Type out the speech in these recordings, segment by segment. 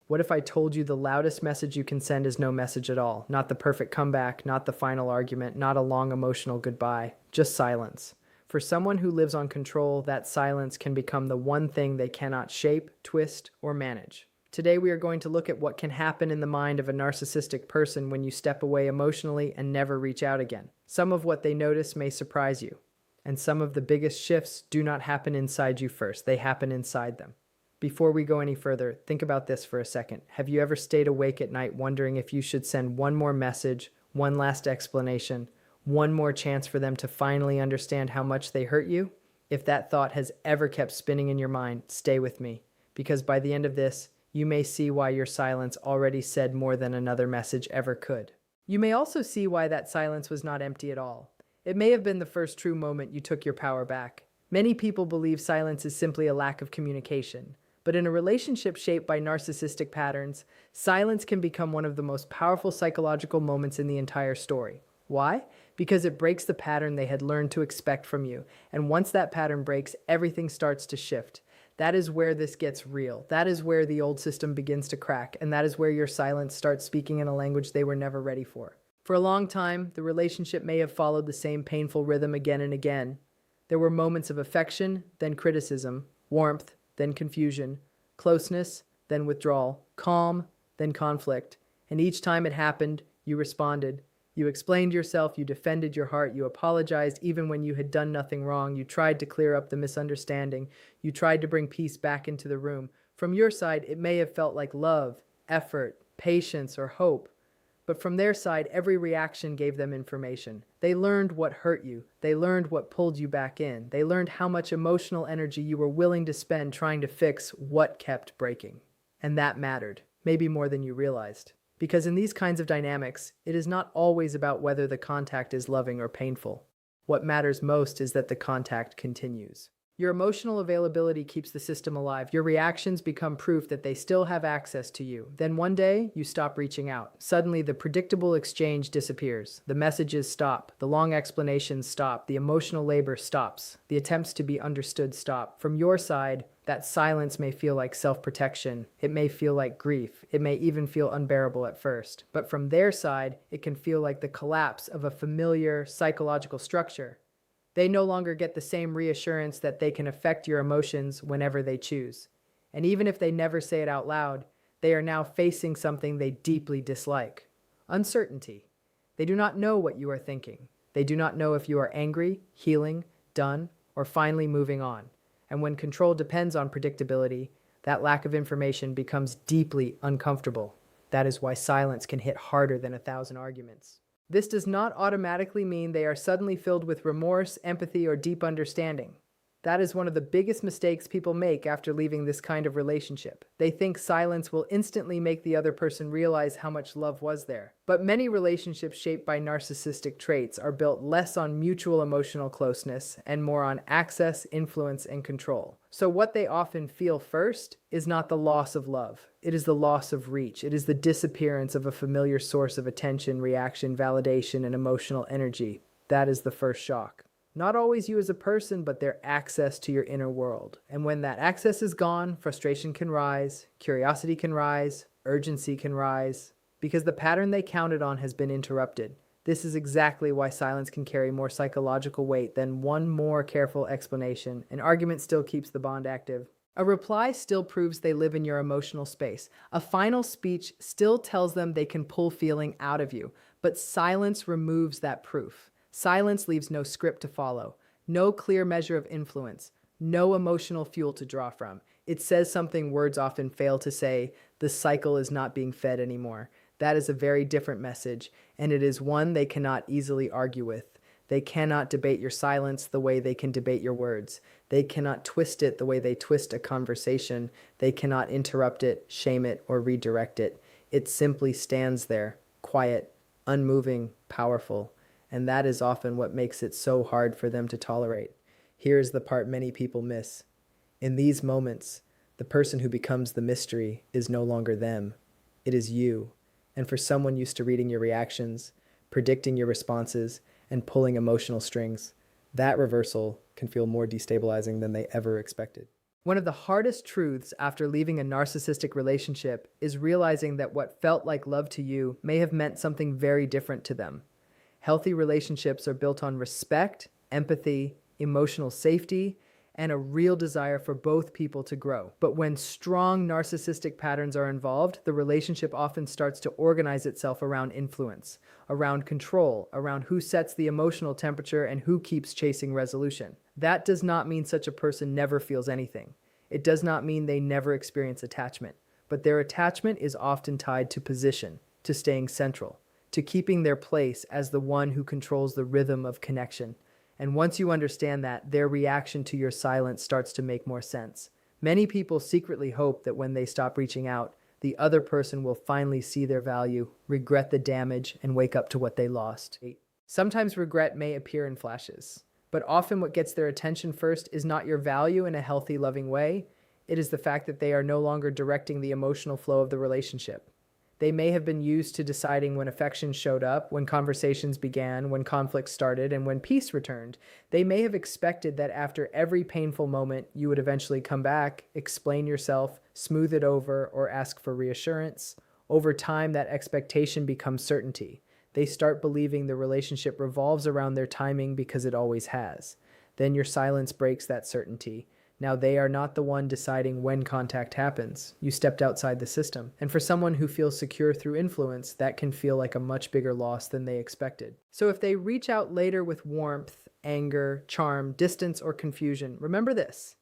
What if I told you the loudest message you can send is no message at all? Not the perfect comeback, not the final argument, not a long emotional goodbye, just silence. For someone who lives on control, that silence can become the one thing they cannot shape, twist, or manage. Today we are going to look at what can happen in the mind of a narcissistic person when you step away emotionally and never reach out again. Some of what they notice may surprise you, and some of the biggest shifts do not happen inside you first, they happen inside them. Before we go any further, think about this for a second. Have you ever stayed awake at night wondering if you should send one more message, one last explanation, one more chance for them to finally understand how much they hurt you? If that thought has ever kept spinning in your mind, stay with me, because by the end of this, you may see why your silence already said more than another message ever could. You may also see why that silence was not empty at all. It may have been the first true moment you took your power back. Many people believe silence is simply a lack of communication. But in a relationship shaped by narcissistic patterns, silence can become one of the most powerful psychological moments in the entire story. Why? Because it breaks the pattern they had learned to expect from you. And once that pattern breaks, everything starts to shift. That is where this gets real. That is where the old system begins to crack. And that is where your silence starts speaking in a language they were never ready for. For a long time, the relationship may have followed the same painful rhythm again and again. There were moments of affection, then criticism, warmth, then confusion, closeness, then withdrawal, calm, then conflict. And each time it happened, you responded. You explained yourself, you defended your heart, you apologized even when you had done nothing wrong. You tried to clear up the misunderstanding. You tried to bring peace back into the room. From your side, it may have felt like love, effort, patience, or hope. But from their side, every reaction gave them information. They learned what hurt you. They learned what pulled you back in. They learned how much emotional energy you were willing to spend trying to fix what kept breaking. And that mattered, maybe more than you realized. Because in these kinds of dynamics, it is not always about whether the contact is loving or painful. What matters most is that the contact continues. Your emotional availability keeps the system alive. Your reactions become proof that they still have access to you. Then one day, you stop reaching out. Suddenly, the predictable exchange disappears. The messages stop. The long explanations stop. The emotional labor stops. The attempts to be understood stop. From your side, that silence may feel like self-protection. It may feel like grief. It may even feel unbearable at first. But from their side, it can feel like the collapse of a familiar psychological structure. They no longer get the same reassurance that they can affect your emotions whenever they choose. And even if they never say it out loud, they are now facing something they deeply dislike: uncertainty. They do not know what you are thinking. They do not know if you are angry, healing, done, or finally moving on. And when control depends on predictability, that lack of information becomes deeply uncomfortable. That is why silence can hit harder than 1,000 arguments. This does not automatically mean they are suddenly filled with remorse, empathy, or deep understanding. That is one of the biggest mistakes people make after leaving this kind of relationship. They think silence will instantly make the other person realize how much love was there. But many relationships shaped by narcissistic traits are built less on mutual emotional closeness and more on access, influence, and control. So what they often feel first is not the loss of love. It is the loss of reach. It is the disappearance of a familiar source of attention, reaction, validation, and emotional energy. That is the first shock. Not always you as a person, but their access to your inner world. And when that access is gone, frustration can rise, curiosity can rise, urgency can rise, because the pattern they counted on has been interrupted. This is exactly why silence can carry more psychological weight than one more careful explanation. An argument still keeps the bond active. A reply still proves they live in your emotional space. A final speech still tells them they can pull feeling out of you, but silence removes that proof. Silence leaves no script to follow, no clear measure of influence, no emotional fuel to draw from. It says something words often fail to say: the cycle is not being fed anymore. That is a very different message, and it is one they cannot easily argue with. They cannot debate your silence the way they can debate your words. They cannot twist it the way they twist a conversation. They cannot interrupt it, shame it, or redirect it. It simply stands there, quiet, unmoving, powerful. And that is often what makes it so hard for them to tolerate. Here is the part many people miss. In these moments, the person who becomes the mystery is no longer them. It is you. And for someone used to reading your reactions, predicting your responses, and pulling emotional strings, that reversal can feel more destabilizing than they ever expected. One of the hardest truths after leaving a narcissistic relationship is realizing that what felt like love to you may have meant something very different to them. Healthy relationships are built on respect, empathy, emotional safety, and a real desire for both people to grow. But when strong narcissistic patterns are involved, the relationship often starts to organize itself around influence, around control, around who sets the emotional temperature and who keeps chasing resolution. That does not mean such a person never feels anything. It does not mean they never experience attachment, but their attachment is often tied to position, to staying central, to keeping their place as the one who controls the rhythm of connection. And once you understand that, their reaction to your silence starts to make more sense. Many people secretly hope that when they stop reaching out, the other person will finally see their value, regret the damage, and wake up to what they lost. Sometimes regret may appear in flashes, but often what gets their attention first is not your value in a healthy, loving way. It is the fact that they are no longer directing the emotional flow of the relationship. They may have been used to deciding when affection showed up, when conversations began, when conflict started, and when peace returned. They may have expected that after every painful moment, you would eventually come back, explain yourself, smooth it over, or ask for reassurance. Over time, that expectation becomes certainty. They start believing the relationship revolves around their timing because it always has. Then your silence breaks that certainty. Now they are not the one deciding when contact happens. You stepped outside the system. And for someone who feels secure through influence, that can feel like a much bigger loss than they expected. So if they reach out later with warmth, anger, charm, distance, or confusion, remember this.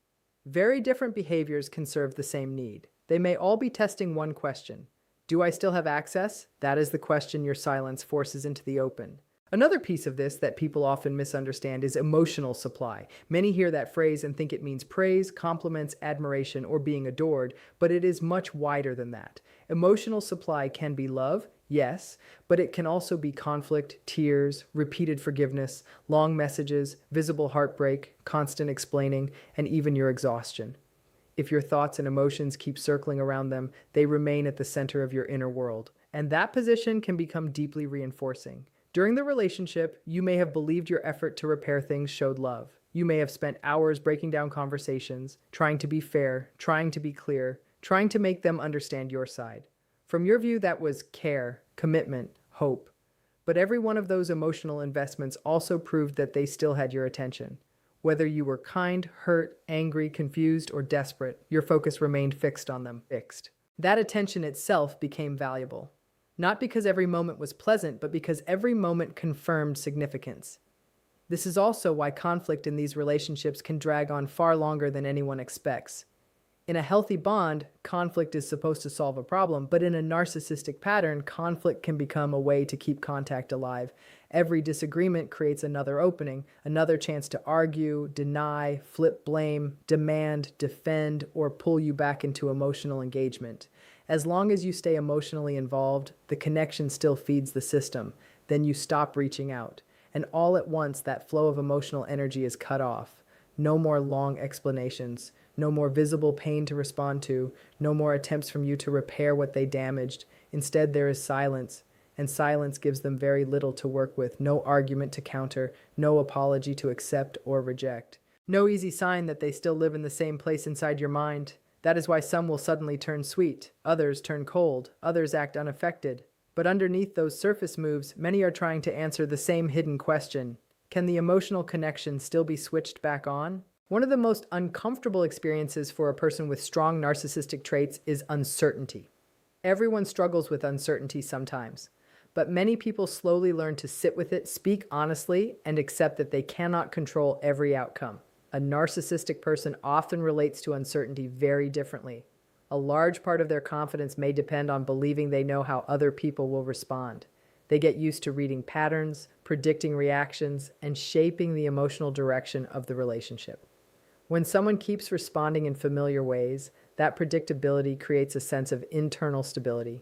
Very different behaviors can serve the same need. They may all be testing one question. Do I still have access? That is the question your silence forces into the open. Another piece of this that people often misunderstand is emotional supply. Many hear that phrase and think it means praise, compliments, admiration, or being adored, but it is much wider than that. Emotional supply can be love, yes, but it can also be conflict, tears, repeated forgiveness, long messages, visible heartbreak, constant explaining, and even your exhaustion. If your thoughts and emotions keep circling around them, they remain at the center of your inner world, and that position can become deeply reinforcing. During the relationship, you may have believed your effort to repair things showed love. You may have spent hours breaking down conversations, trying to be fair, trying to be clear, trying to make them understand your side. From your view, that was care, commitment, hope. But every one of those emotional investments also proved that they still had your attention. Whether you were kind, hurt, angry, confused, or desperate, your focus remained fixed on them. That attention itself became valuable. Not because every moment was pleasant, but because every moment confirmed significance. This is also why conflict in these relationships can drag on far longer than anyone expects. In a healthy bond, conflict is supposed to solve a problem, but in a narcissistic pattern, conflict can become a way to keep contact alive. Every disagreement creates another opening, another chance to argue, deny, flip blame, demand, defend, or pull you back into emotional engagement. As long as you stay emotionally involved, the connection still feeds the system. Then you stop reaching out. And all at once, that flow of emotional energy is cut off. No more long explanations. No more visible pain to respond to. No more attempts from you to repair what they damaged. Instead, there is silence. And silence gives them very little to work with. No argument to counter. No apology to accept or reject. No easy sign that they still live in the same place inside your mind. That is why some will suddenly turn sweet, others turn cold, others act unaffected. But underneath those surface moves, many are trying to answer the same hidden question. Can the emotional connection still be switched back on? One of the most uncomfortable experiences for a person with strong narcissistic traits is uncertainty. Everyone struggles with uncertainty sometimes, but many people slowly learn to sit with it, speak honestly, and accept that they cannot control every outcome. A narcissistic person often relates to uncertainty very differently. A large part of their confidence may depend on believing they know how other people will respond. They get used to reading patterns, predicting reactions, and shaping the emotional direction of the relationship. When someone keeps responding in familiar ways, that predictability creates a sense of internal stability.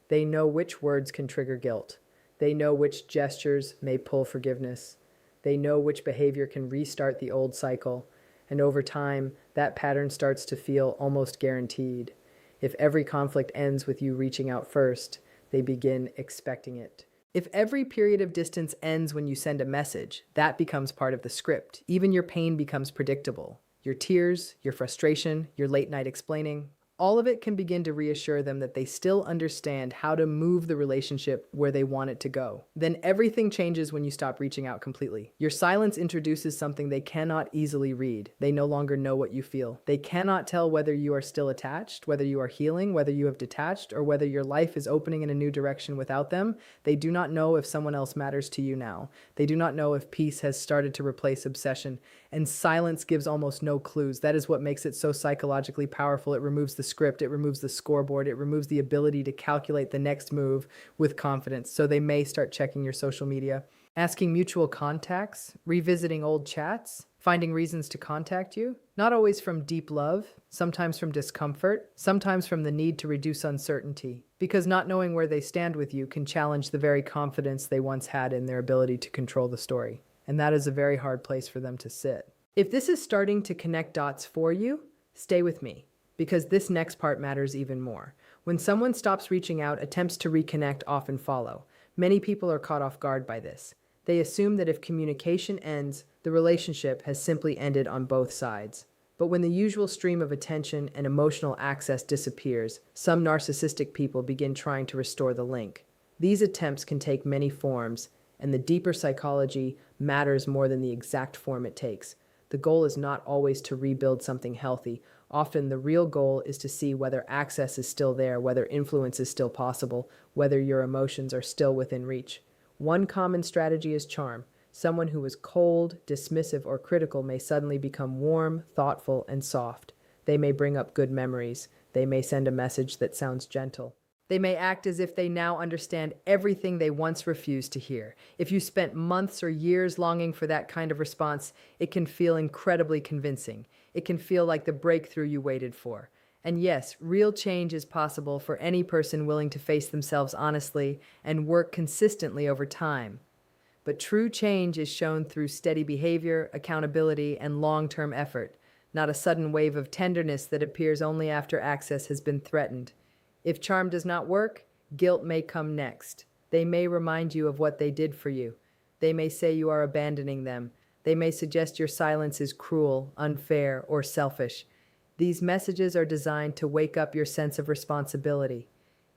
They know which words can trigger guilt. They know which gestures may pull forgiveness. They know which behavior can restart the old cycle, and over time, that pattern starts to feel almost guaranteed. If every conflict ends with you reaching out first, they begin expecting it. If every period of distance ends when you send a message, that becomes part of the script. Even your pain becomes predictable. your tears, your frustration, your late night explaining. All of it can begin to reassure them that they still understand how to move the relationship where they want it to go. Then everything changes when you stop reaching out completely. Your silence introduces something they cannot easily read. They no longer know what you feel. They cannot tell whether you are still attached, whether you are healing, whether you have detached, or whether your life is opening in a new direction without them. They do not know if someone else matters to you now. They do not know if peace has started to replace obsession. And silence gives almost no clues. That is what makes it so psychologically powerful. It removes the script, it removes the scoreboard, it removes the ability to calculate the next move with confidence. So they may start checking your social media, asking mutual contacts, revisiting old chats, finding reasons to contact you, not always from deep love, sometimes from discomfort, sometimes from the need to reduce uncertainty, because not knowing where they stand with you can challenge the very confidence they once had in their ability to control the story. And that is a very hard place for them to sit. If this is starting to connect dots for you, stay with me, because this next part matters even more. When someone stops reaching out, attempts to reconnect often follow. Many people are caught off guard by this. They assume that if communication ends, the relationship has simply ended on both sides. But when the usual stream of attention and emotional access disappears, some narcissistic people begin trying to restore the link. These attempts can take many forms, and the deeper psychology matters more than the exact form it takes. The goal is not always to rebuild something healthy. Often the real goal is to see whether access is still there, whether influence is still possible, whether your emotions are still within reach. One common strategy is charm. Someone who is cold, dismissive, or critical may suddenly become warm, thoughtful, and soft. They may bring up good memories. They may send a message that sounds gentle. They may act as if they now understand everything they once refused to hear. If you spent months or years longing for that kind of response, it can feel incredibly convincing. It can feel like the breakthrough you waited for. And yes, real change is possible for any person willing to face themselves honestly and work consistently over time. But true change is shown through steady behavior, accountability, and long-term effort, not a sudden wave of tenderness that appears only after access has been threatened. If charm does not work, guilt may come next. They may remind you of what they did for you. They may say you are abandoning them. They may suggest your silence is cruel, unfair, or selfish. These messages are designed to wake up your sense of responsibility.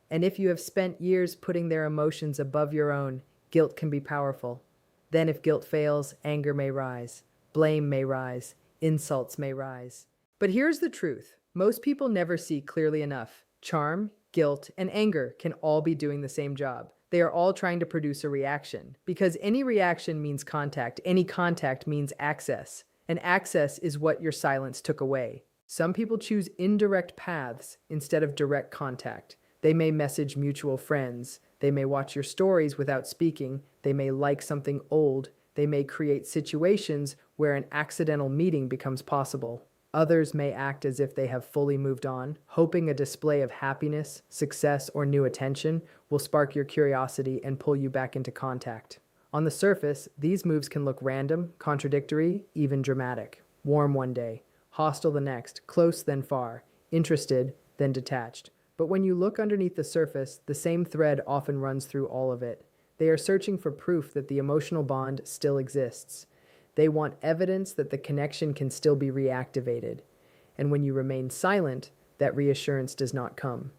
And if you have spent years putting their emotions above your own, guilt can be powerful. Then if guilt fails, anger may rise, blame may rise, insults may rise. But here's the truth. Most people never see clearly enough. Charm, guilt, and anger can all be doing the same job. They are all trying to produce a reaction, because any reaction means contact, any contact means access, and access is what your silence took away. Some people choose indirect paths instead of direct contact. They may message mutual friends, they may watch your stories without speaking, they may like something old, they may create situations where an accidental meeting becomes possible. Others may act as if they have fully moved on, hoping a display of happiness, success, or new attention will spark your curiosity and pull you back into contact. On the surface, these moves can look random, contradictory, even dramatic. Warm one day, hostile the next, close then far, interested then detached. But when you look underneath the surface, the same thread often runs through all of it. They are searching for proof that the emotional bond still exists. They want evidence that the connection can still be reactivated. And when you remain silent, that reassurance does not come.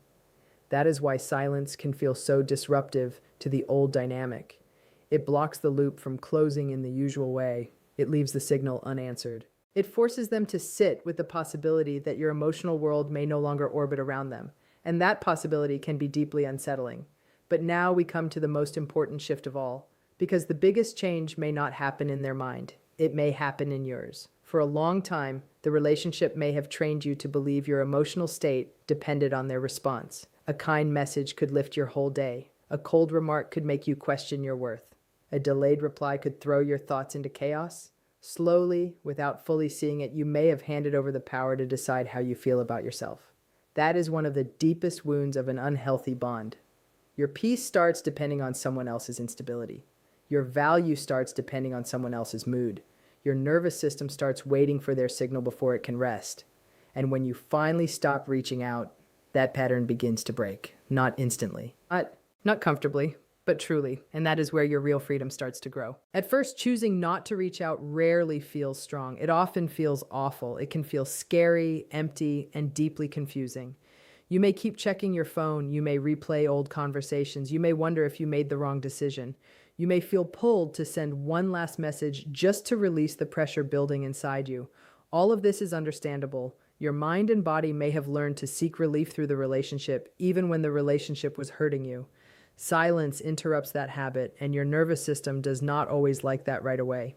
That is why silence can feel so disruptive to the old dynamic. It blocks the loop from closing in the usual way. It leaves the signal unanswered. It forces them to sit with the possibility that your emotional world may no longer orbit around them. And that possibility can be deeply unsettling. But now we come to the most important shift of all, because the biggest change may not happen in their mind. It may happen in yours. For a long time, the relationship may have trained you to believe your emotional state depended on their response. A kind message could lift your whole day. A cold remark could make you question your worth. A delayed reply could throw your thoughts into chaos. Slowly, without fully seeing it, you may have handed over the power to decide how you feel about yourself. That is one of the deepest wounds of an unhealthy bond. Your peace starts depending on someone else's instability. Your value starts depending on someone else's mood. Your nervous system starts waiting for their signal before it can rest. And when you finally stop reaching out, that pattern begins to break. Not instantly. Not comfortably, but truly, and that is where your real freedom starts to grow. At first, choosing not to reach out rarely feels strong. It often feels awful. It can feel scary, empty, and deeply confusing. You may keep checking your phone. You may replay old conversations. You may wonder if you made the wrong decision. You may feel pulled to send one last message just to release the pressure building inside you. All of this is understandable. Your mind and body may have learned to seek relief through the relationship, even when the relationship was hurting you. Silence interrupts that habit, and your nervous system does not always like that right away.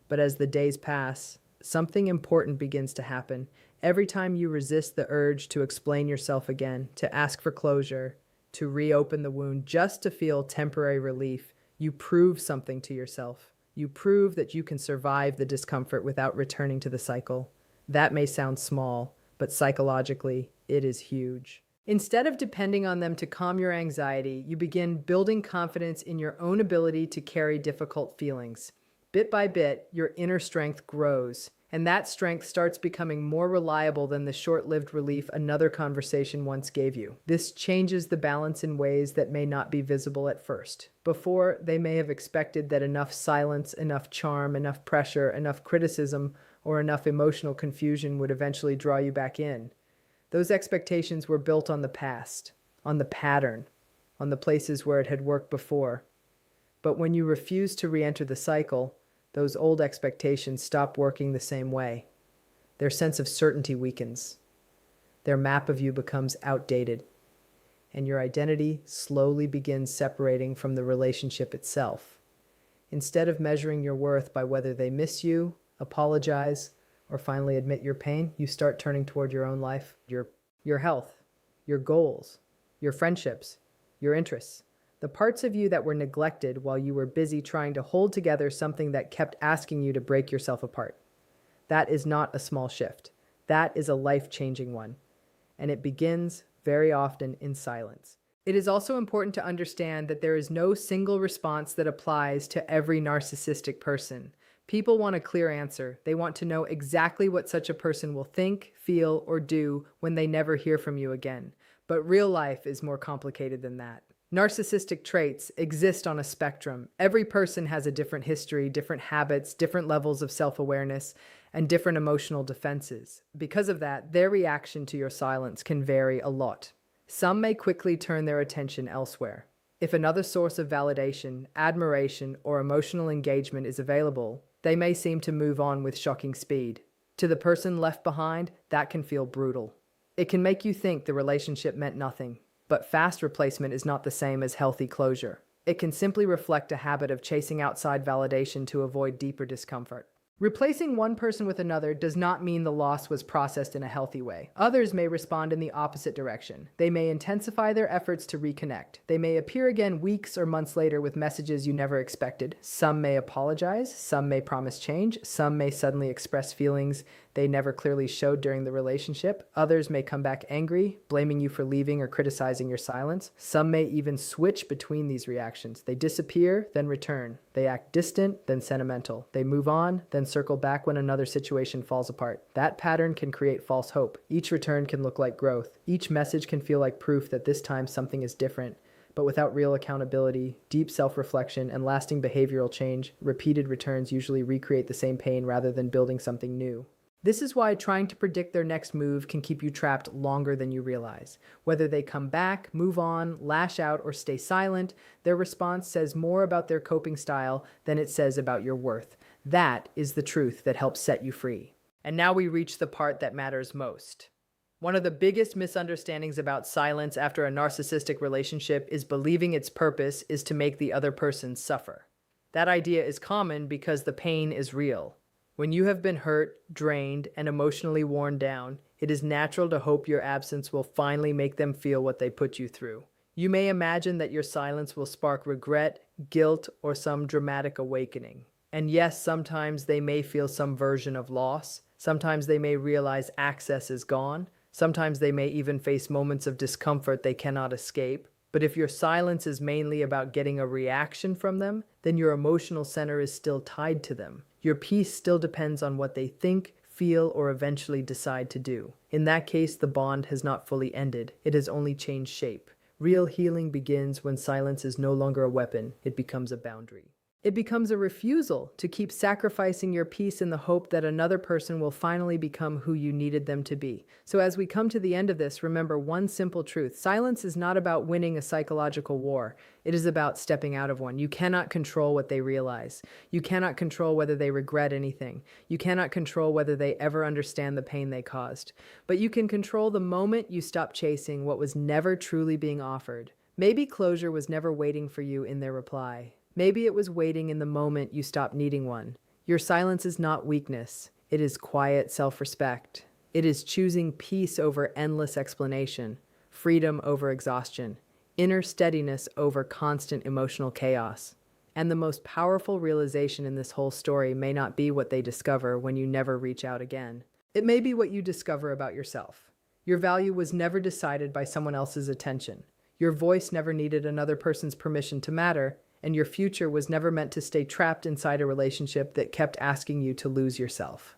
But as the days pass, something important begins to happen. Every time you resist the urge to explain yourself again, to ask for closure, to reopen the wound just to feel temporary relief, you prove something to yourself. You prove that you can survive the discomfort without returning to the cycle. That may sound small, but psychologically, it is huge. Instead of depending on them to calm your anxiety, you begin building confidence in your own ability to carry difficult feelings. Bit by bit, your inner strength grows, and that strength starts becoming more reliable than the short-lived relief another conversation once gave you. This changes the balance in ways that may not be visible at first. Before, they may have expected that enough silence, enough charm, enough pressure, enough criticism, or enough emotional confusion would eventually draw you back in. Those expectations were built on the past, on the pattern, on the places where it had worked before. But when you refuse to re-enter the cycle, those old expectations stop working the same way. Their sense of certainty weakens. Their map of you becomes outdated, and your identity slowly begins separating from the relationship itself. Instead of measuring your worth by whether they miss you, apologize, or finally admit your pain, you start turning toward your own life, your health, your goals, your friendships, your interests, the parts of you that were neglected while you were busy trying to hold together something that kept asking you to break yourself apart. That is not a small shift. That is a life-changing one. And it begins very often in silence. It is also important to understand that there is no single response that applies to every narcissistic person. People want a clear answer. They want to know exactly what such a person will think, feel, or do when they never hear from you again. But real life is more complicated than that. Narcissistic traits exist on a spectrum. Every person has a different history, different habits, different levels of self-awareness, and different emotional defenses. Because of that, their reaction to your silence can vary a lot. Some may quickly turn their attention elsewhere. If another source of validation, admiration, or emotional engagement is available, they may seem to move on with shocking speed. To the person left behind, that can feel brutal. It can make you think the relationship meant nothing, but fast replacement is not the same as healthy closure. It can simply reflect a habit of chasing outside validation to avoid deeper discomfort. Replacing one person with another does not mean the loss was processed in a healthy way. Others may respond in the opposite direction. They may intensify their efforts to reconnect. They may appear again weeks or months later with messages you never expected. Some may apologize, some may promise change, some may suddenly express feelings they never clearly showed during the relationship. Others may come back angry, blaming you for leaving or criticizing your silence. Some may even switch between these reactions. They disappear, then return. They act distant, then sentimental. They move on, then circle back when another situation falls apart. That pattern can create false hope. Each return can look like growth. Each message can feel like proof that this time something is different. But without real accountability, deep self-reflection, and lasting behavioral change, repeated returns usually recreate the same pain rather than building something new. This is why trying to predict their next move can keep you trapped longer than you realize. Whether they come back, move on, lash out, or stay silent, their response says more about their coping style than it says about your worth. That is the truth that helps set you free. And now we reach the part that matters most. One of the biggest misunderstandings about silence after a narcissistic relationship is believing its purpose is to make the other person suffer. That idea is common because the pain is real. When you have been hurt, drained, and emotionally worn down, it is natural to hope your absence will finally make them feel what they put you through. You may imagine that your silence will spark regret, guilt, or some dramatic awakening. And yes, sometimes they may feel some version of loss. Sometimes they may realize access is gone. Sometimes they may even face moments of discomfort they cannot escape. But if your silence is mainly about getting a reaction from them, then your emotional center is still tied to them. Your peace still depends on what they think, feel, or eventually decide to do. In that case, the bond has not fully ended. It has only changed shape. Real healing begins when silence is no longer a weapon, it becomes a boundary. It becomes a refusal to keep sacrificing your peace in the hope that another person will finally become who you needed them to be. So as we come to the end of this, remember one simple truth. Silence is not about winning a psychological war. It is about stepping out of one. You cannot control what they realize. You cannot control whether they regret anything. You cannot control whether they ever understand the pain they caused. But you can control the moment you stop chasing what was never truly being offered. Maybe closure was never waiting for you in their reply. Maybe it was waiting in the moment you stopped needing one. Your silence is not weakness. It is quiet self-respect. It is choosing peace over endless explanation, freedom over exhaustion, inner steadiness over constant emotional chaos. And the most powerful realization in this whole story may not be what they discover when you never reach out again. It may be what you discover about yourself. Your value was never decided by someone else's attention. Your voice never needed another person's permission to matter, and your future was never meant to stay trapped inside a relationship that kept asking you to lose yourself.